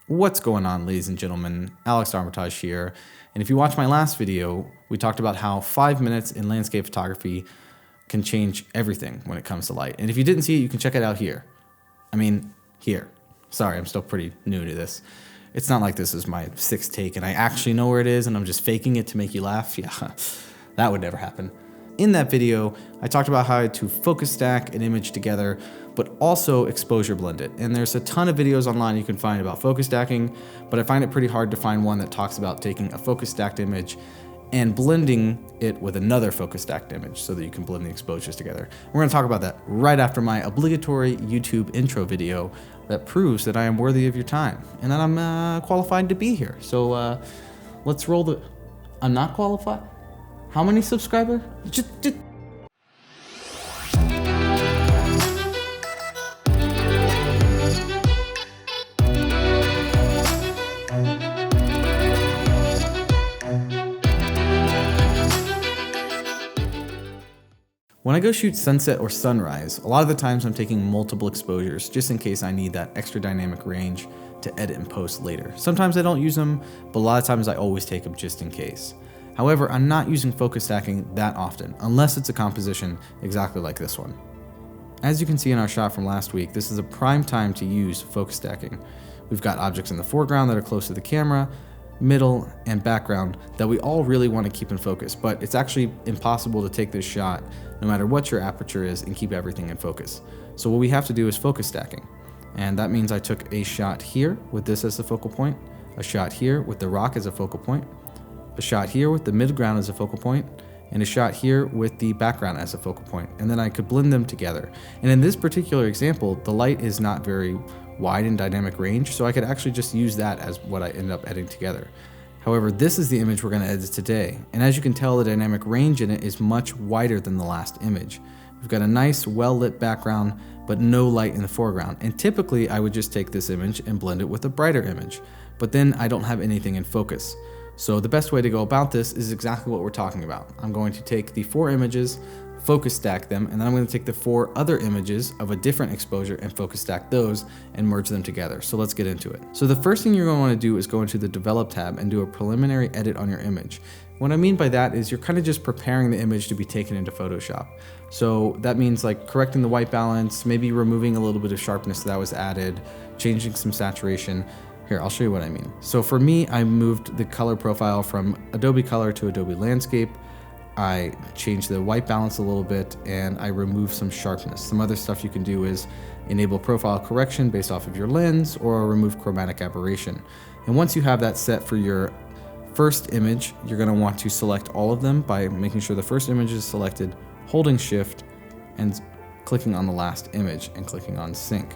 What's going on, ladies and gentlemen? Alex Armitage here. And if you watched my last video, we talked about how 5 minutes in landscape photography can change everything when it comes to light. And if you didn't see it, you can check it out here. Here. Sorry, I'm still pretty new to this. It's not like this is my sixth take and I actually know where it is and I'm just faking it to make you laugh. Yeah, that would never happen. In that video, I talked about how to focus stack an image together, but also exposure blend it. And there's a ton of videos online you can find about focus stacking, but I find it pretty hard to find one that talks about taking a focus stacked image and blending it with another focus stacked image so that you can blend the exposures together. We're gonna talk about that right after my obligatory YouTube intro video that proves that I am worthy of your time and that I'm qualified to be here. So let's roll the, I'm not qualified? How many subscribers? Just. When I go shoot sunset or sunrise, a lot of the times I'm taking multiple exposures just in case I need that extra dynamic range to edit and post later. Sometimes I don't use them, but a lot of times I always take them just in case. However, I'm not using focus stacking that often, unless it's a composition exactly like this one. As you can see in our shot from last week, this is a prime time to use focus stacking. We've got objects in the foreground that are close to the camera, middle, and background that we all really want to keep in focus, but it's actually impossible to take this shot no matter what your aperture is and keep everything in focus. So what we have to do is focus stacking. And that means I took a shot here with this as the focal point, a shot here with the rock as a focal point, a shot here with the midground as a focal point, and a shot here with the background as a focal point. And then I could blend them together. And in this particular example, the light is not very wide in dynamic range, so I could actually just use that as what I ended up editing together. However, this is the image we're going to edit today. And as you can tell, the dynamic range in it is much wider than the last image. We've got a nice, well-lit background, but no light in the foreground. And typically, I would just take this image and blend it with a brighter image. But then I don't have anything in focus. So the best way to go about this is exactly what we're talking about. I'm going to take the 4 images, focus stack them, and then I'm going to take the 4 other images of a different exposure and focus stack those and merge them together. So let's get into it. So the first thing you're going to want to do is go into the Develop tab and do a preliminary edit on your image. What I mean by that is you're kind of just preparing the image to be taken into Photoshop. So that means like correcting the white balance, maybe removing a little bit of sharpness that was added, changing some saturation. Here, I'll show you what I mean. So for me, I moved the color profile from Adobe Color to Adobe Landscape. I changed the white balance a little bit and I removed some sharpness. Some other stuff you can do is enable profile correction based off of your lens or remove chromatic aberration. And once you have that set for your first image, you're going to want to select all of them by making sure the first image is selected, holding Shift and clicking on the last image and clicking on Sync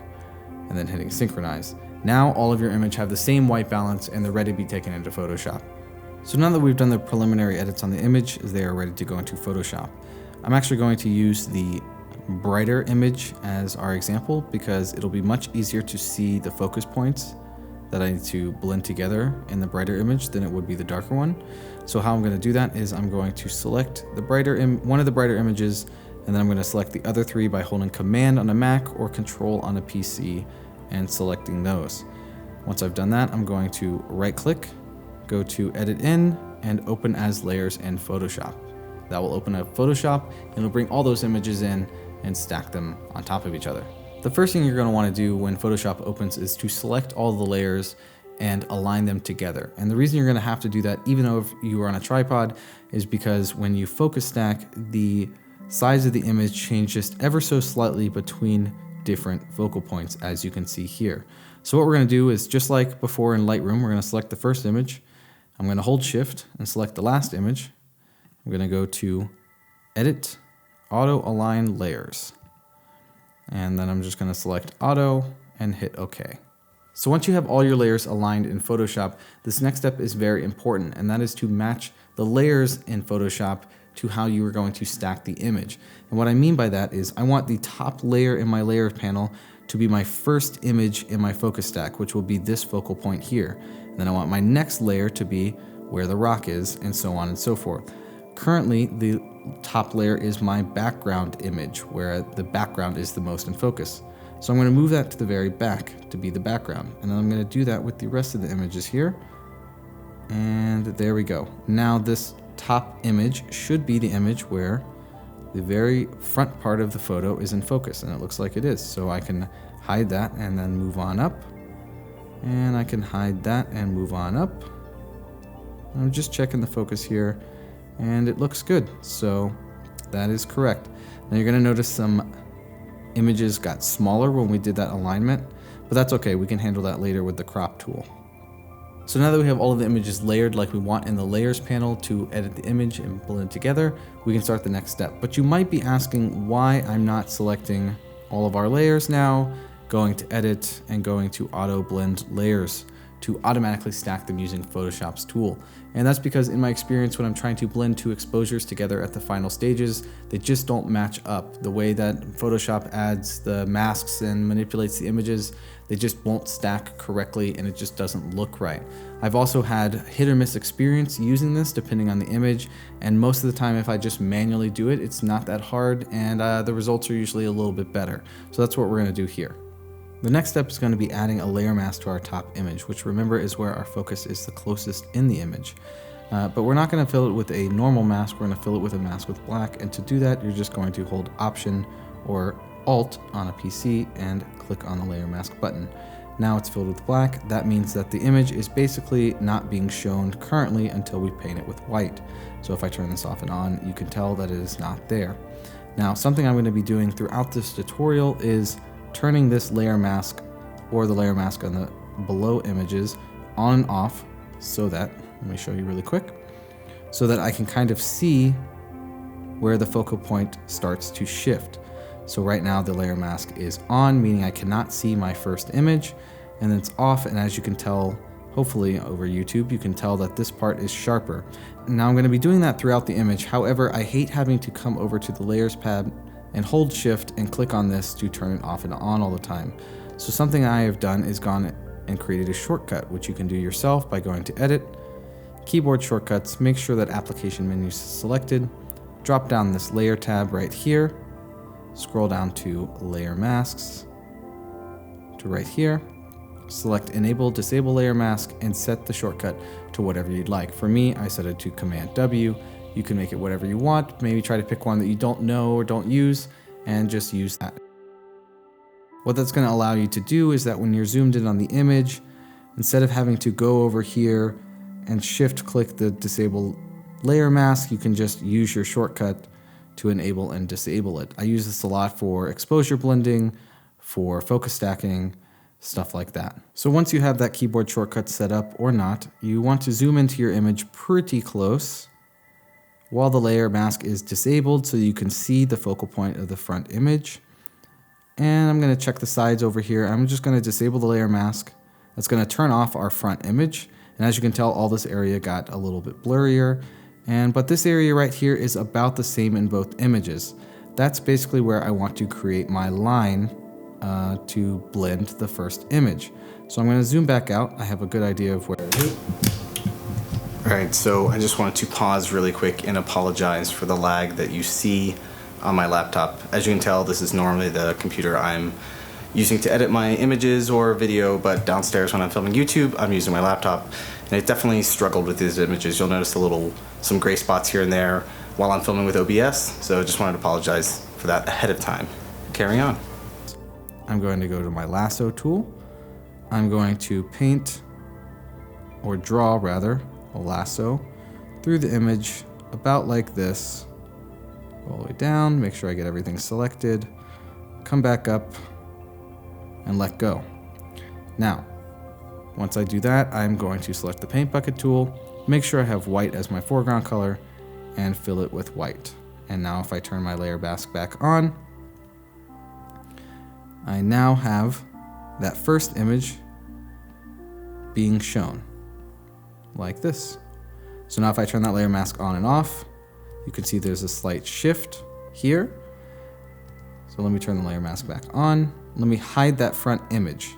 and then hitting Synchronize. Now all of your image have the same white balance and they're ready to be taken into Photoshop. So now that we've done the preliminary edits on the image, they are ready to go into Photoshop. I'm actually going to use the brighter image as our example because it'll be much easier to see the focus points that I need to blend together in the brighter image than it would be the darker one. So how I'm going to do that is I'm going to select the one of the brighter images, and then I'm going to select the other 3 by holding Command on a Mac or Control on a PC and selecting those. Once I've done that, I'm going to right click, go to Edit In, and Open as Layers in Photoshop. That will open up Photoshop and it'll bring all those images in and stack them on top of each other. The first thing you're going to want to do when Photoshop opens is to select all the layers and align them together. And the reason you're going to have to do that, even though if you are on a tripod, is because when you focus stack, the size of the image changes just ever so slightly between different focal points, as you can see here. So what we're going to do is just like before in Lightroom, we're going to select the first image. I'm going to hold Shift and select the last image. I'm going to go to Edit, Auto Align Layers. And then I'm just going to select Auto and hit OK. So once you have all your layers aligned in Photoshop, this next step is very important, and that is to match the layers in Photoshop to how you are going to stack the image. And what I mean by that is I want the top layer in my layers panel to be my first image in my focus stack, which will be this focal point here. And then I want my next layer to be where the rock is, and so on and so forth. Currently, the top layer is my background image, where the background is the most in focus. So I'm going to move that to the very back to be the background. And then I'm going to do that with the rest of the images here. And there we go. Now this top image should be the image where the very front part of the photo is in focus, and it looks like it is. So I can hide that and then move on up. And I can hide that and move on up. I'm just checking the focus here, and it looks good. So that is correct. Now you're going to notice some images got smaller when we did that alignment, but that's okay. We can handle that later with the crop tool. So now that we have all of the images layered like we want in the layers panel to edit the image and blend it together, we can start the next step. But you might be asking why I'm not selecting all of our layers now, going to edit and going to auto blend layers to automatically stack them using Photoshop's tool. And that's because in my experience, when I'm trying to blend two exposures together at the final stages, they just don't match up. The way that Photoshop adds the masks and manipulates the images, they just won't stack correctly, and it just doesn't look right. I've also had hit or miss experience using this depending on the image, and most of the time if I just manually do it, it's not that hard, and the results are usually a little bit better. So that's what we're going to do here. The next step is going to be adding a layer mask to our top image, which remember is where our focus is the closest in the image. But we're not going to fill it with a normal mask, we're going to fill it with a mask with black, and to do that you're just going to hold Option or Alt on a PC and click on the layer mask button. Now it's filled with black. That means that the image is basically not being shown currently until we paint it with white. So if I turn this off and on, you can tell that it is not there. Now something I'm going to be doing throughout this tutorial is turning this layer mask or the layer mask on the below images on and off so that, let me show you really quick, so that I can kind of see where the focal point starts to shift. So right now the layer mask is on, meaning I cannot see my first image, and then it's off, and as you can tell, hopefully over YouTube, you can tell that this part is sharper. Now I'm going to be doing that throughout the image. However, I hate having to come over to the layers pad and hold shift and click on this to turn it off and on all the time. So something I have done is gone and created a shortcut, which you can do yourself by going to Edit, Keyboard Shortcuts, make sure that Application menu is selected, drop down this Layer tab right here, scroll down to Layer Masks, to right here, select Enable Disable Layer Mask, and set the shortcut to whatever you'd like. For me, I set it to Command W. You can make it whatever you want. Maybe try to pick one that you don't know or don't use and just use that. What that's going to allow you to do is that when you're zoomed in on the image, instead of having to go over here and shift click the disable layer mask, you can just use your shortcut to enable and disable it. I use this a lot for exposure blending, for focus stacking, stuff like that. So once you have that keyboard shortcut set up or not, you want to zoom into your image pretty close while the layer mask is disabled so you can see the focal point of the front image. And I'm going to check the sides over here. I'm just going to disable the layer mask. That's going to turn off our front image. And as you can tell, all this area got a little bit blurrier. But this area right here is about the same in both images. That's basically where I want to create my line to blend the first image. So I'm going to zoom back out. I have a good idea of where it is. Alright, so I just wanted to pause really quick and apologize for the lag that you see on my laptop. As you can tell, this is normally the computer I'm using to edit my images or video, but downstairs when I'm filming YouTube, I'm using my laptop. And it definitely struggled with these images. You'll notice some gray spots here and there while I'm filming with OBS, so just wanted to apologize for that ahead of time. Carry on. I'm going to go to my lasso tool. I'm going to paint, or draw rather, a lasso through the image about like this, all the way down, make sure I get everything selected, come back up, and let go. Now, once I do that, I'm going to select the paint bucket tool, make sure I have white as my foreground color, and fill it with white. And now if I turn my layer mask back on, I now have that first image being shown like this. So now if I turn that layer mask on and off, you can see there's a slight shift here. So let me turn the layer mask back on. Let me hide that front image.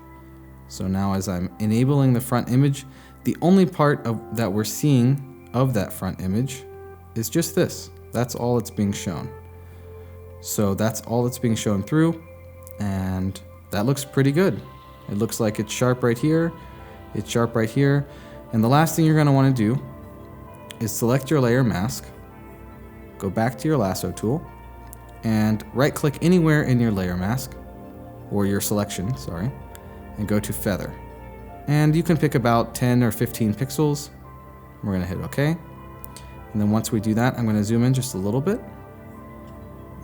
So now as I'm enabling the front image, the only part that we're seeing of that front image is just this. That's all it's being shown. So that's all it's being shown through. And that looks pretty good. It looks like it's sharp right here, it's sharp right here. And the last thing you're gonna wanna do is select your layer mask, go back to your lasso tool, and right click anywhere in your layer mask, or your selection, sorry, and go to feather. And you can pick about 10 or 15 pixels. We're gonna hit OK. And then once we do that, I'm gonna zoom in just a little bit.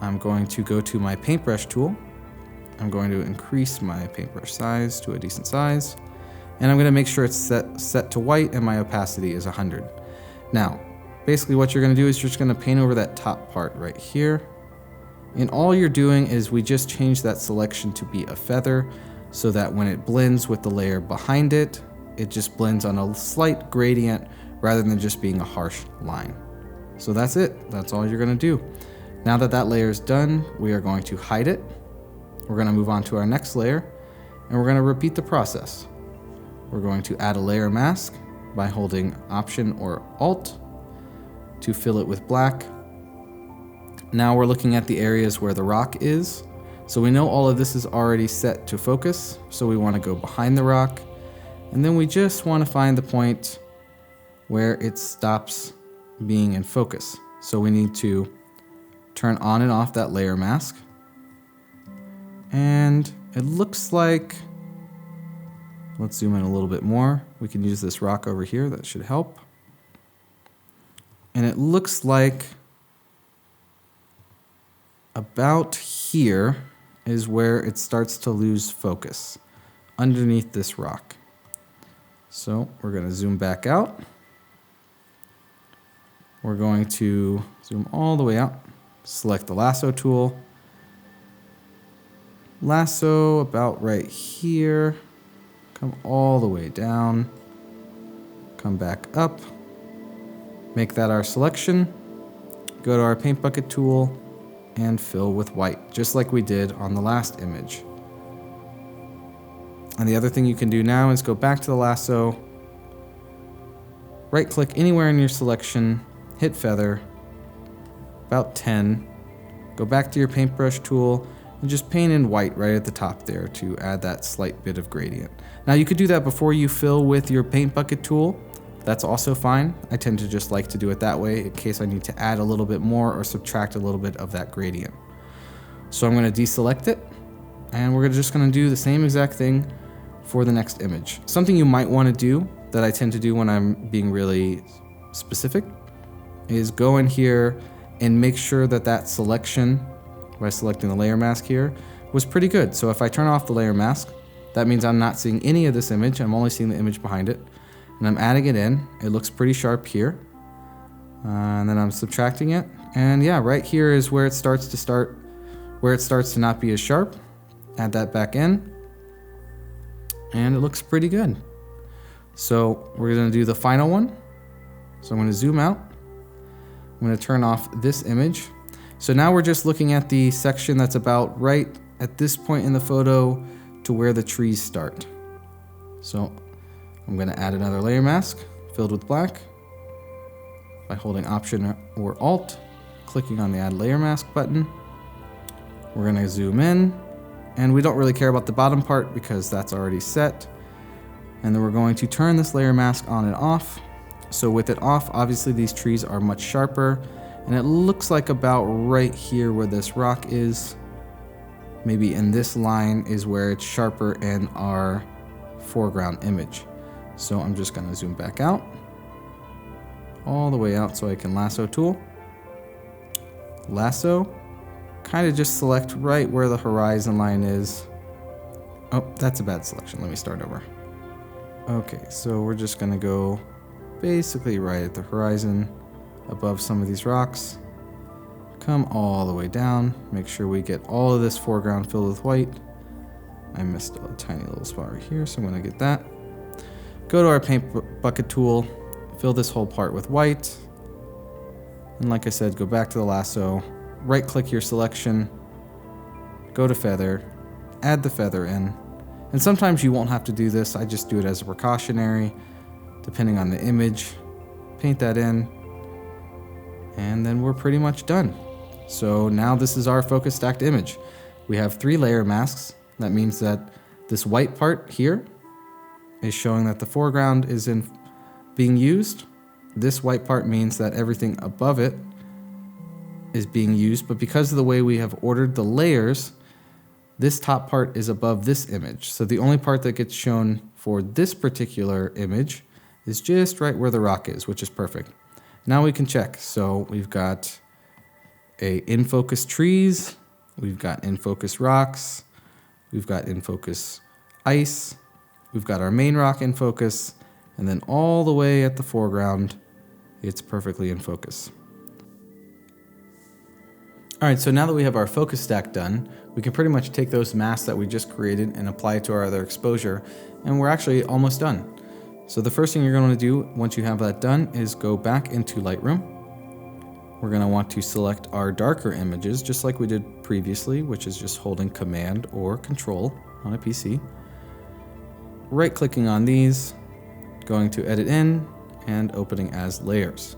I'm going to go to my paintbrush tool. I'm going to increase my paintbrush size to a decent size. And I'm gonna make sure it's set to white and my opacity is 100. Now, basically what you're gonna do is you're just gonna paint over that top part right here. And all you're doing is we just change that selection to be a feather so that when it blends with the layer behind it, it just blends on a slight gradient rather than just being a harsh line. So that's it, that's all you're gonna do. Now that that layer is done, we are going to hide it. We're gonna move on to our next layer and we're gonna repeat the process. We're going to add a layer mask by holding Option or Alt to fill it with black. Now we're looking at the areas where the rock is. So we know all of this is already set to focus. So we want to go behind the rock. And then we just want to find the point where it stops being in focus. So we need to turn on and off that layer mask. And it looks like, let's zoom in a little bit more. We can use this rock over here, that should help. And it looks like about here is where it starts to lose focus, underneath this rock. So we're gonna zoom back out. We're going to zoom all the way out, select the lasso tool. Lasso about right here, come all the way down, come back up, make that our selection, go to our paint bucket tool, and fill with white, just like we did on the last image. And the other thing you can do now is go back to the lasso, right click anywhere in your selection, hit feather, about 10, go back to your paintbrush tool, and just paint in white right at the top there to add that slight bit of gradient. Now you could do that before you fill with your paint bucket tool. That's also fine. I tend to just like to do it that way in case I need to add a little bit more or subtract a little bit of that gradient. So I'm going to deselect it, and we're just going to do the same exact thing for the next image. Something you might want to do that I tend to do when I'm being really specific is go in here and make sure that that selection, by selecting the layer mask here, was pretty good. So if I turn off the layer mask, that means I'm not seeing any of this image. I'm only seeing the image behind it. And I'm adding it in. It looks pretty sharp here. And then I'm subtracting it. And yeah, right here is where it starts to not be as sharp. Add that back in. And it looks pretty good. So we're gonna do the final one. So I'm gonna zoom out. I'm gonna turn off this image. So now we're just looking at the section that's about right at this point in the photo to where the trees start. So I'm going to add another layer mask filled with black by holding Option or Alt, clicking on the Add Layer Mask button. We're going to zoom in, and we don't really care about the bottom part because that's already set. And then we're going to turn this layer mask on and off. So with it off, obviously these trees are much sharper, and it looks like about right here where this rock is, maybe in this line is where it's sharper in our foreground image. So I'm just gonna zoom back out, all the way out so I can lasso tool. Lasso, kind of just select right where the horizon line is. Oh, that's a bad selection, let me start over. Okay, so we're just gonna go basically right at the horizon above some of these rocks. Come all the way down, make sure we get all of this foreground filled with white. I missed a tiny little spot right here, so I'm gonna get that. Go to our paint bucket tool, fill this whole part with white. And like I said, go back to the lasso, right click your selection, go to feather, add the feather in. And sometimes you won't have to do this, I just do it as a precautionary, depending on the image. Paint that in, and then we're pretty much done. So now this is our focus stacked image. We have 3 layer masks, That means that this white part here is showing that the foreground is being used. This white part means that everything above it is being used, but because of the way we have ordered the layers, this top part is above this image. So the only part that gets shown for this particular image is just right where the rock is, which is perfect. Now we can check. So we've got in focus trees, we've got in focus rocks, we've got in focus ice, we've got our main rock in focus, and then all the way at the foreground, it's perfectly in focus. All right, so now that we have our focus stack done, we can pretty much take those masks that we just created and apply it to our other exposure, and we're actually almost done. So the first thing you're going to do once you have that done is go back into Lightroom. We're going to want to select our darker images, just like we did previously, which is just holding Command or Control on a PC. Right-clicking on these, going to Edit In, and opening as layers.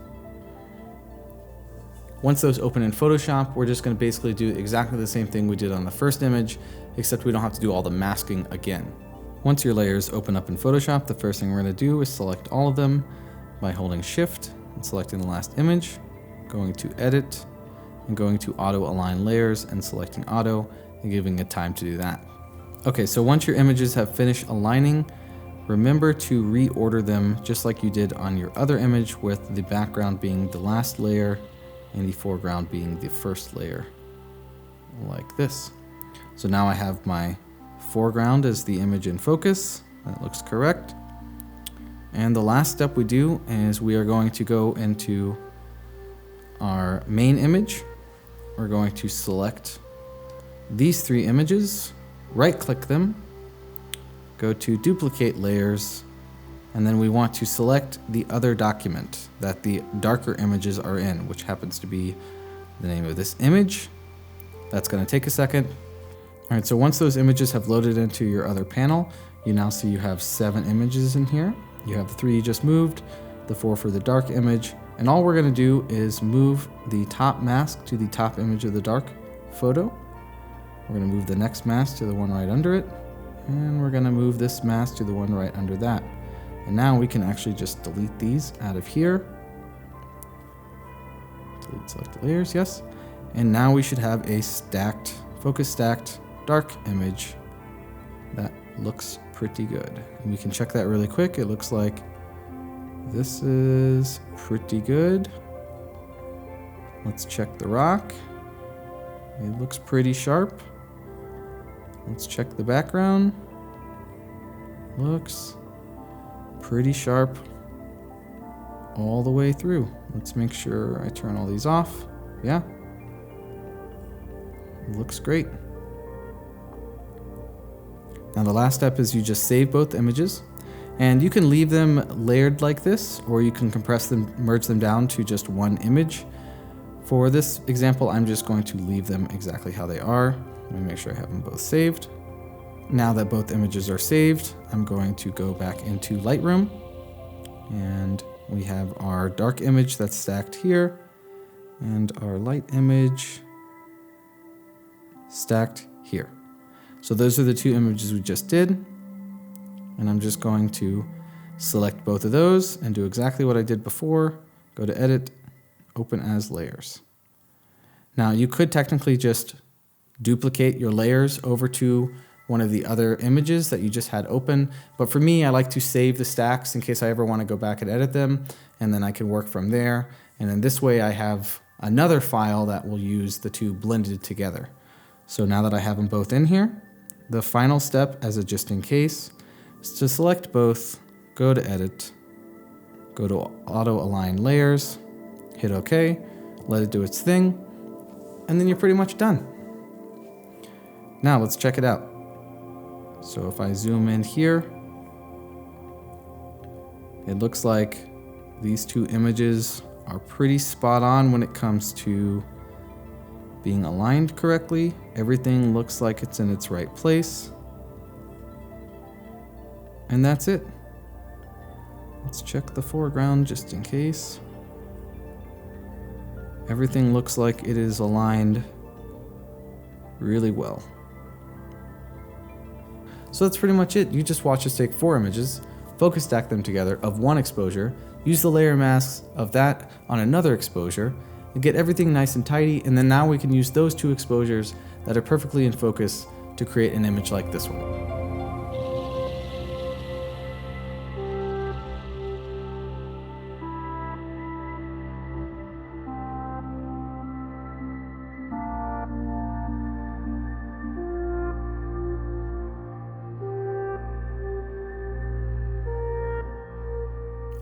Once those open in Photoshop, we're just going to basically do exactly the same thing we did on the first image, except we don't have to do all the masking again. Once your layers open up in Photoshop, the first thing we're going to do is select all of them by holding Shift and selecting the last image, going to Edit, and going to Auto Align Layers and selecting Auto and giving it time to do that. Okay, so once your images have finished aligning, remember to reorder them just like you did on your other image, with the background being the last layer and the foreground being the first layer, like this. So now I have my foreground as the image in focus. That looks correct. And the last step we do is we are going to go into our main image. We're going to select these three images, right-click them, go to Duplicate Layers, and then we want to select the other document that the darker images are in, which happens to be the name of this image. That's going to take a second. All right, so once those images have loaded into your other panel, you now see you have 7 images in here. You have the 3 you just moved, the 4 for the dark image, and all we're going to do is move the top mask to the top image of the dark photo. We're going to move the next mask to the one right under it, and we're going to move this mask to the one right under that. And now we can actually just delete these out of here. Delete selected layers, yes. And now we should have a stacked, focus stacked, dark image that looks pretty good. And we can check that really quick. It looks like this is pretty good. Let's check the rock. It looks pretty sharp. Let's check the background. Looks pretty sharp all the way through. Let's make sure I turn all these off. Yeah. Looks great. Now the last step is you just save both images, and you can leave them layered like this, or you can compress them, merge them down to just one image. For this example, I'm just going to leave them exactly how they are. Let me make sure I have them both saved. Now that both images are saved, I'm going to go back into Lightroom, and we have our dark image that's stacked here and our light image stacked here. So those are the 2 images we just did, and I'm just going to select both of those and do exactly what I did before. Go to Edit, Open as Layers. Now you could technically just duplicate your layers over to one of the other images that you just had open. But for me, I like to save the stacks in case I ever want to go back and edit them, and then I can work from there. And then this way I have another file that will use the 2 blended together. So now that I have them both in here, the final step, as a just in case, is to select both, go to Edit, go to Auto Align Layers, hit OK, let it do its thing, and then you're pretty much done. Now let's check it out. So if I zoom in here, it looks like these 2 images are pretty spot on when it comes to being aligned correctly. Everything looks like it's in its right place. And that's it. Let's check the foreground just in case. Everything looks like it is aligned really well. So that's pretty much it. You just watch us take 4 images, focus stack them together of one exposure, use the layer masks of that on another exposure, and get everything nice and tidy, and then now we can use those 2 exposures that are perfectly in focus to create an image like this one.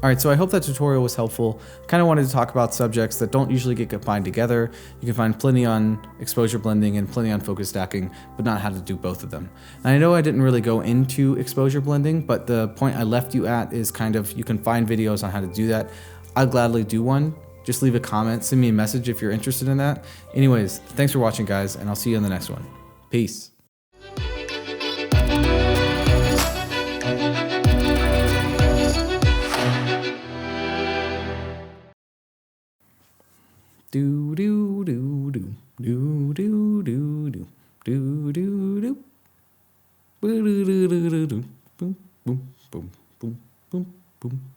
Alright, so I hope that tutorial was helpful. Kind of wanted to talk about subjects that don't usually get combined together. You can find plenty on exposure blending and plenty on focus stacking, but not how to do both of them. And I know I didn't really go into exposure blending, but the point I left you at is kind of, you can find videos on how to do that. I'll gladly do one. Just leave a comment, send me a message if you're interested in that. Anyways, thanks for watching, guys, and I'll see you in the next one. Peace. Do do do do do do do do do do do. Boom boom boom boom boom boom boom boom.